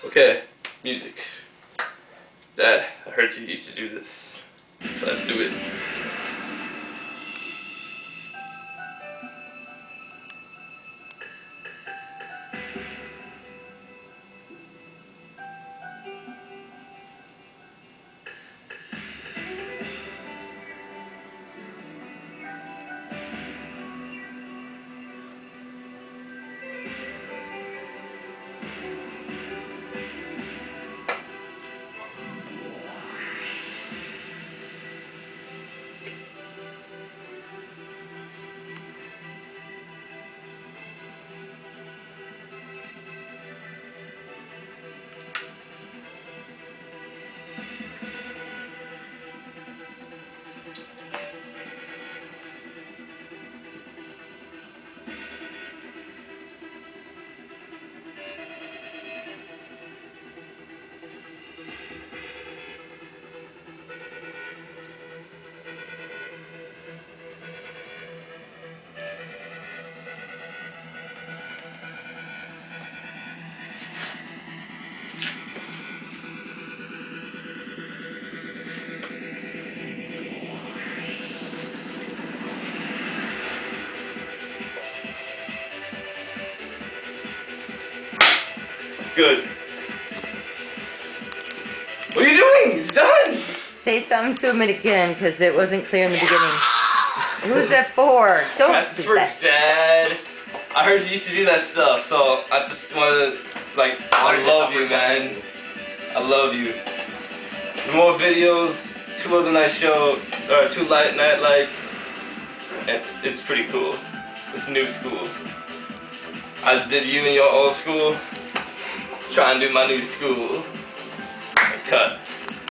Okay, music. Dad, I heard you used to do this. Let's do it. Good. What are you doing? It's done! Say something to him again, because it wasn't clear in the beginning. Who's that for? Don't That's do for that. Dad. I heard you used to do that stuff, so I just wanted to, like, I love you, man. I love you. More videos, 2 other night show, or 2 night lights, and it's pretty cool. It's new school. I just did you in your old school. Try and do my new school. Cut.